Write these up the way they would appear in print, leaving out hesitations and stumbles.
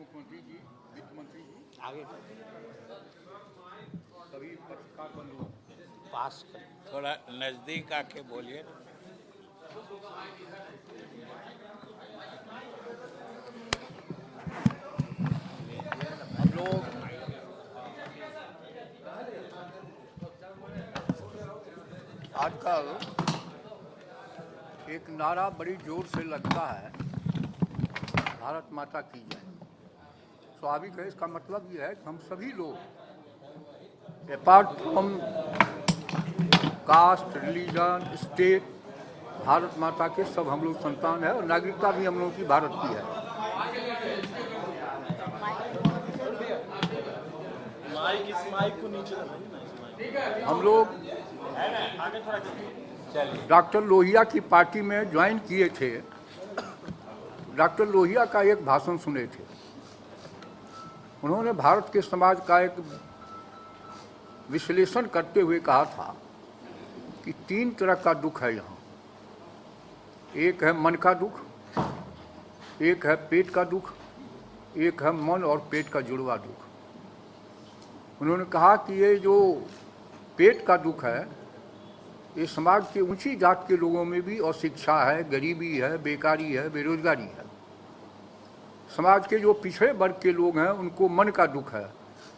मुख्यमंत्री जी, वित्त मंत्री जी, आगे सभी पत्रकार बंधुओं, पास कर, थोड़ा नजदीक आके बोलिए। हम लोग आजकल एक नारा बड़ी जोर से लगता है, भारत माता की जय। स्वाभाविक है, इसका मतलब ये है कि हम सभी लोग apart from cast, religion, state, Bharat माता के सब हम लोग संतान है और नागरिकता भी हम लोगों की भारत की है। माइक को नीचे हम लोग डॉक्टर लोहिया की पार्टी में ज्वाइन किए थे। डॉक्टर लोहिया का एक भाषण सुने थे। उन्होंने भारत के समाज का एक विश्लेषण करते हुए कहा था कि 3 तरह का दुख है यहाँ। एक है मन का दुख, एक है पेट का दुख, एक है मन और पेट का जुड़वा दुख। उन्होंने कहा कि ये जो पेट का दुख है, ये समाज के ऊंची जात के लोगों में भी अशिक्षा है, गरीबी है, बेकारी है, बेरोजगारी है। समाज के जो पिछड़े वर्ग के लोग हैं उनको मन का दुख है,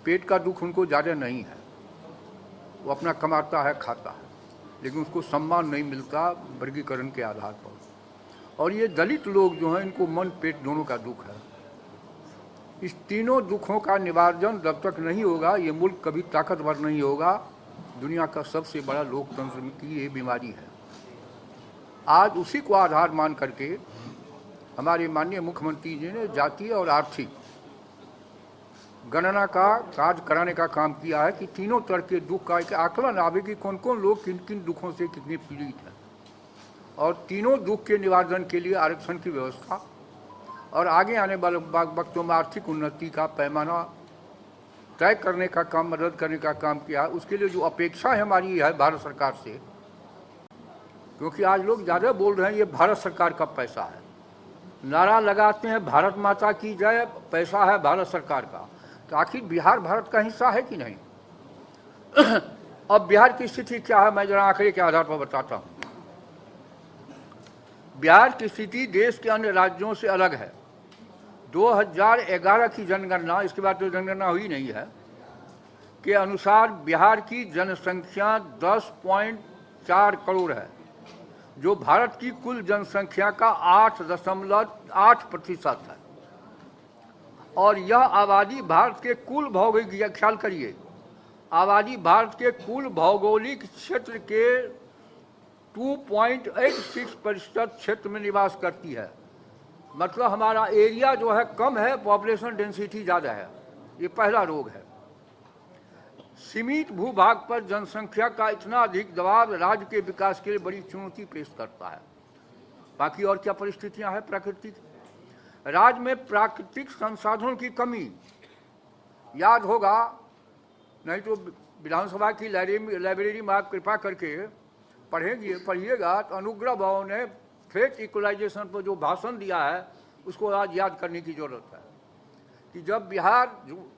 पेट का दुख उनको ज़्यादा नहीं है। वो अपना कमाता है, खाता है, लेकिन उसको सम्मान नहीं मिलता वर्गीकरण के आधार पर। और ये दलित लोग जो हैं, इनको मन पेट दोनों का दुख है। इस तीनों दुखों का निवारण जब तक नहीं होगा, ये मुल्क कभी ताकतवर नहीं होगा। दुनिया का सबसे बड़ा लोकतंत्र की ये बीमारी है। आज उसी को आधार मान करके हमारे माननीय मुख्यमंत्री जी ने जातीय और आर्थिक गणना का कार्य कराने का काम किया है कि तीनों तरह के दुख का एक आकलन आवे कि कौन कौन लोग किन किन दुखों से कितने पीड़ित हैं, और तीनों दुख के निवारण के लिए आरक्षण की व्यवस्था और आगे आने वाले वक्तों में आर्थिक उन्नति का पैमाना तय करने का काम, मदद करने का काम किया। उसके लिए जो अपेक्षा है हमारी है भारत सरकार से, क्योंकि आज लोग ज़्यादा बोल रहे हैं ये भारत सरकार का पैसा है, नारा लगाते हैं भारत माता की जय, पैसा है भारत सरकार का। तो आखिर बिहार भारत का हिस्सा है कि नहीं? अब बिहार की स्थिति क्या है, मैं जरा आंकड़े के आधार पर बताता हूँ। बिहार की स्थिति देश के अन्य राज्यों से अलग है। 2011 की जनगणना, इसके बाद तो जनगणना हुई नहीं है, के अनुसार बिहार की जनसंख्या 10.4 करोड़ है, जो भारत की कुल जनसंख्या का 8.8% है। और यह आबादी भारत के कुल भौगोलिक, ख्याल करिए, आबादी भारत के कुल भौगोलिक क्षेत्र के 2.86% क्षेत्र में निवास करती है। मतलब हमारा एरिया जो है कम है, पॉपुलेशन डेंसिटी ज़्यादा है। ये पहला रोग है। सीमित भूभाग पर जनसंख्या का इतना अधिक दबाव राज्य के विकास के लिए बड़ी चुनौती पेश करता है। बाकी और क्या परिस्थितियां हैं प्राकृतिक? राज्य में प्राकृतिक संसाधनों की कमी, याद होगा, नहीं तो विधानसभा की लाइब्रेरी में आप कृपा करके पढ़िएगा तो अनुग्रह भाव ने फेट इक्वलाइजेशन पर जो भाषण दिया है उसको आज याद करने की जरूरत है कि जब बिहार जो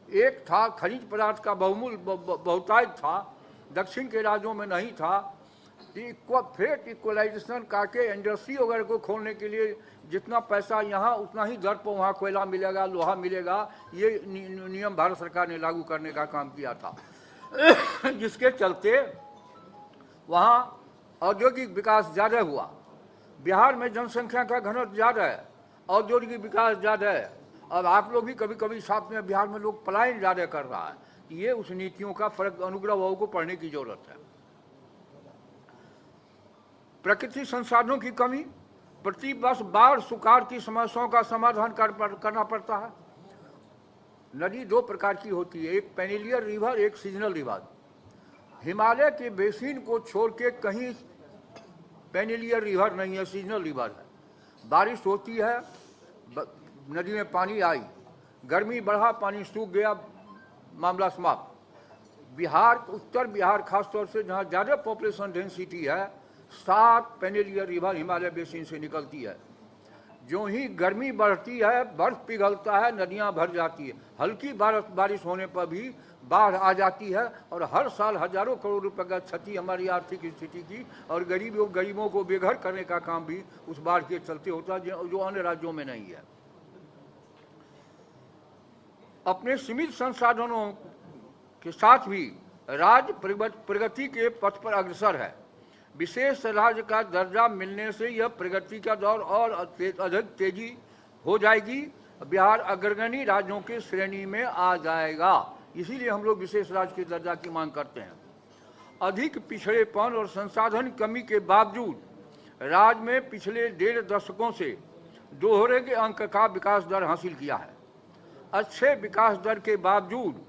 एक था, खनिज पदार्थ का बहुतायत था, दक्षिण के राज्यों में नहीं था, फेट इक्वलाइजेशन करके इंडस्ट्री वगैरह को खोलने के लिए जितना पैसा यहाँ उतना ही दर पर वहाँ कोयला मिलेगा, लोहा मिलेगा, ये नियम भारत सरकार ने लागू करने का काम किया था। जिसके चलते वहाँ औद्योगिक विकास ज़्यादा हुआ। बिहार में जनसंख्या का घनत्व ज़्यादा है, औद्योगिक विकास ज़्यादा है। अब आप लोग भी कभी कभी साथ में बिहार में लोग पलायन ज़्यादा कर रहा है। ये उस नीतियों का फर्क अनुग्रह भाव को पढ़ने की जरूरत है। प्राकृतिक संसाधनों की कमी, प्रति वर्ष बाढ़ सुखाड़ की समस्याओं का समाधान करना पड़ता है। नदी 2 प्रकार की होती है, एक पेनिलियर रिवर, एक सीजनल रिवर। हिमालय के बेसिन को छोड़ के कहीं पेनिलियर रिवर नहीं है, सीजनल रिवर है। बारिश होती है, नदी में पानी आई, गर्मी बढ़ा, पानी सूख गया, मामला समाप्त। बिहार, उत्तर बिहार खासतौर से जहाँ ज़्यादा पॉपुलेशन डेंसिटी है, 7 पेनिलियर रिवर हिमालय बेसिन से निकलती है। जो ही गर्मी बढ़ती है बर्फ पिघलता है, नदियां भर जाती है, हल्की बारिश होने पर भी बाढ़ आ जाती है और हर साल हजारों करोड़ रुपए का क्षति हमारी आर्थिक स्थिति की और गरीबों को बेघर करने का काम भी उस बाढ़ के चलते होता है, जो अन्य राज्यों में नहीं है। अपने सीमित संसाधनों के साथ भी राज्य प्रगति के पथ पर अग्रसर है। विशेष राज्य का दर्जा मिलने से यह प्रगति का दौर और अधिक तेजी हो जाएगी, बिहार अग्रगणी राज्यों की श्रेणी में आ जाएगा। इसीलिए हम लोग विशेष राज्य के दर्जा की मांग करते हैं। अधिक पिछड़ेपन और संसाधन कमी के बावजूद राज्य में पिछले 1.5 दशकों से दोहरे के अंक का विकास दर हासिल किया है। अच्छे विकास दर के बावजूद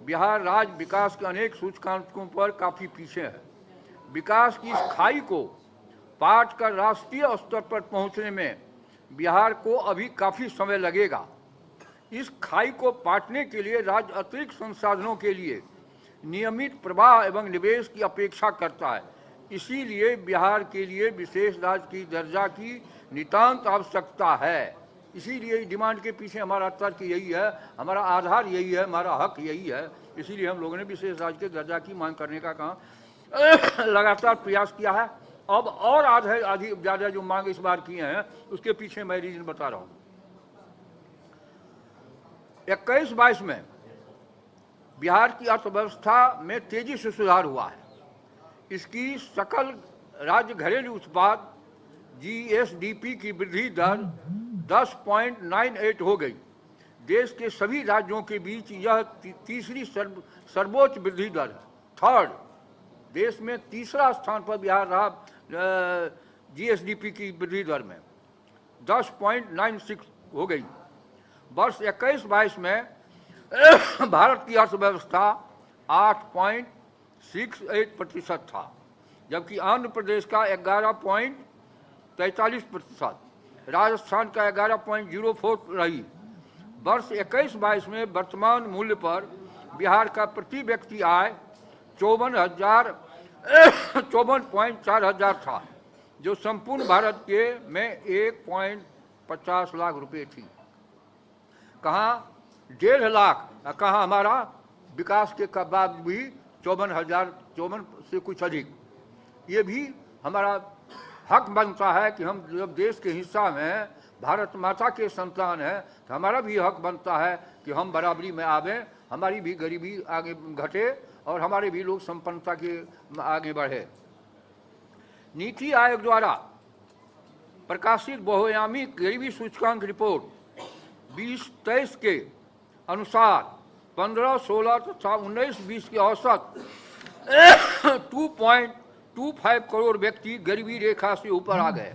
बिहार राज्य विकास के अनेक सूचकांकों पर काफी पीछे है। विकास की इस खाई को पाट कर राष्ट्रीय स्तर पर पहुंचने में बिहार को अभी काफी समय लगेगा। इस खाई को पाटने के लिए राज्य अतिरिक्त संसाधनों के लिए नियमित प्रवाह एवं निवेश की अपेक्षा करता है। इसीलिए बिहार के लिए विशेष राज्य की दर्जा की नितांत आवश्यकता है। इसीलिए डिमांड के पीछे हमारा तर्क यही है, हमारा आधार यही है, हमारा हक यही है। इसीलिए हम लोगों ने विशेष राज्य के दर्जा की मांग करने का काम लगातार प्रयास किया है। अब और आधी ज्यादा जो मांग इस बार किए हैं उसके पीछे मैं रीजन बता रहा हूं। 21-22 में बिहार की अर्थव्यवस्था में तेजी से सुधार हुआ है। इसकी सकल राज्य घरेलू उत्पाद GSDP की वृद्धि दर 10.98 हो गई। देश के सभी राज्यों के बीच यह तीसरी सर्वोच्च वृद्धि दर है। थर्ड, देश में तीसरा स्थान पर बिहार रहा GSDP की वृद्धि दर में 10.96 हो गई। वर्ष 21-22 में भारत की अर्थव्यवस्था 8.68% था, जबकि आंध्र प्रदेश का 11.43%, राजस्थान का 11.04 रही। वर्ष 21-22 में वर्तमान मूल्य पर बिहार का प्रति व्यक्ति आय 54.4 हजार था, जो संपूर्ण भारत के में 1.50 लाख रुपए थी। कहाँ 1.5 लाख, कहाँ हमारा विकास के बाद भी 54 से कुछ अधिक। ये भी हमारा हक बनता है कि हम जब देश के हिस्सा में भारत माता के संतान है तो हमारा भी हक बनता है कि हम बराबरी में आवें, हमारी भी गरीबी आगे घटे और हमारे भी लोग संपन्नता के आगे बढ़े। नीति आयोग द्वारा प्रकाशित बहुआयामी गरीबी सूचकांक रिपोर्ट 2023 के अनुसार 15-16 तथा 19-20 के औसत 2.25 करोड़ व्यक्ति गरीबी रेखा से ऊपर आ गए।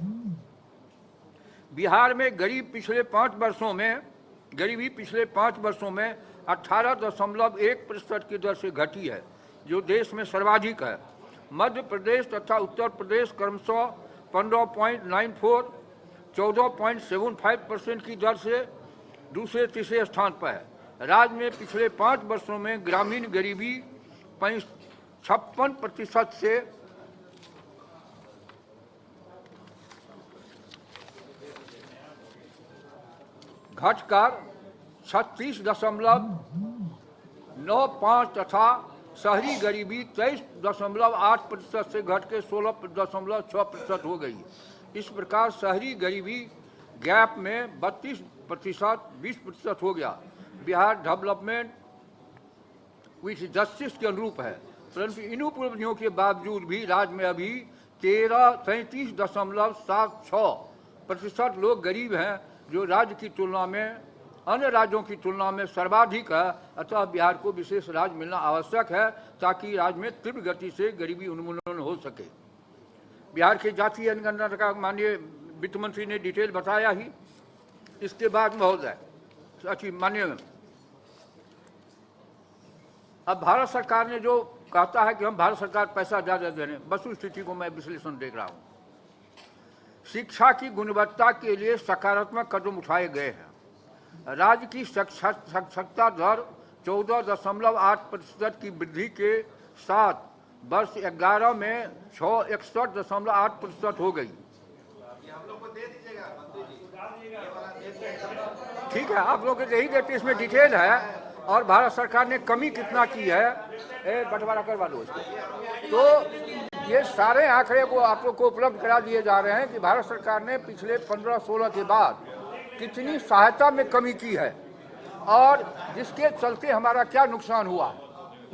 बिहार में गरीबी पिछले 5 वर्षों में 18.1% की दर से घटी है, जो देश में सर्वाधिक है। मध्य प्रदेश तथा उत्तर प्रदेश क्रमशः 15.94, 14.75% की दर से दूसरे तीसरे स्थान पर है। राज्य में पिछले 5 वर्षों में ग्रामीण गरीबी 56% से घटकर 36.95 तथा शहरी गरीबी 23.8% से घटकर 16.6% हो गई। इस प्रकार शहरी गरीबी गैप में 32% 20% हो गया। बिहार डेवलपमेंट विथ जस्टिस के अनुरूप है, परंतु इन उपलब्धियों के बावजूद भी राज्य में अभी 33.76% लोग गरीब हैं, जो राज्य की तुलना में अन्य राज्यों की तुलना में सर्वाधिक है। अतः बिहार को विशेष राज्य मिलना आवश्यक है ताकि राज्य में तीव्र गति से गरीबी उन्मूलन हो सके। बिहार के जातीय जनगणना का माननीय वित्त मंत्री ने डिटेल बताया ही। इसके बाद महोदय माननीय, अब भारत सरकार ने जो कहता है कि हम भारत सरकार पैसा ज्यादा दे रहे हैं, वस्तु स्थिति को मैं विश्लेषण देख रहा हूं। शिक्षा की गुणवत्ता के लिए सकारात्मक कदम उठाए गए हैं। राज्य की साक्षरता दर 14.8% की वृद्धि के साथ वर्ष 11 में 61.8% हो गई। ठीक है, आप लोग यही देखते इसमें डिटेल है और भारत सरकार ने कमी कितना की है, बंटवारा करवा दो इसको। तो ये सारे आंकड़े को आप लोग को उपलब्ध करा दिए जा रहे हैं कि भारत सरकार ने पिछले 15-16 के बाद कितनी सहायता में कमी की है और जिसके चलते हमारा क्या नुकसान हुआ,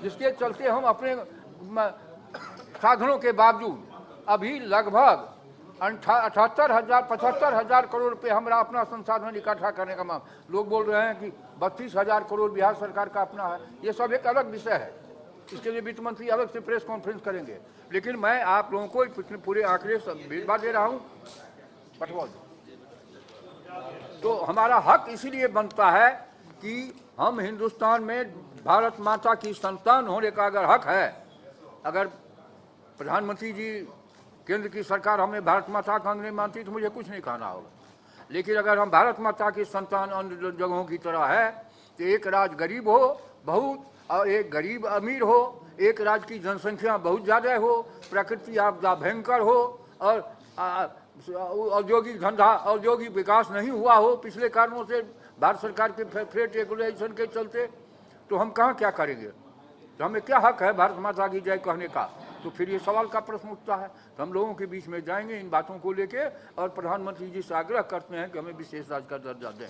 जिसके चलते हम अपने साधनों के बावजूद अभी लगभग 75,000 करोड़ रुपए हमारा अपना संसाधन इकट्ठा करने का मांग। लोग बोल रहे हैं कि 32,000 करोड़ बिहार सरकार का अपना है। ये सब एक अलग विषय है, इसके लिए वित्त मंत्री अलग से प्रेस कॉन्फ्रेंस करेंगे। लेकिन मैं आप लोगों को पूरे आंकड़े भिजवा दे रहा हूँ, पटवा दो। तो हमारा हक इसीलिए बनता है कि हम हिंदुस्तान में भारत माता की संतान होने का अगर हक है, अगर प्रधानमंत्री जी केंद्र की सरकार हमें भारत माता का अंग नहीं मानती तो मुझे कुछ नहीं कहना होगा। लेकिन अगर हम भारत माता की संतान अन्य जगहों की तरह है तो एक राज्य गरीब हो बहुत और एक गरीब अमीर हो, एक राज्य की जनसंख्या बहुत ज़्यादा हो, प्रकृति आपदा भयंकर हो और औद्योगिक धंधा औद्योगिक विकास नहीं हुआ हो पिछले कारणों से भारत सरकार के फ्रेट रेगुलेशन के चलते, तो हम कहाँ क्या करेंगे? तो हमें क्या हक है भारत माता की जय कहने का? तो फिर ये सवाल का प्रश्न उठता है। तो हम लोगों के बीच में जाएंगे इन बातों को लेके और प्रधानमंत्री जी से आग्रह करते हैं कि हमें विशेष राज्य का दर्जा दें।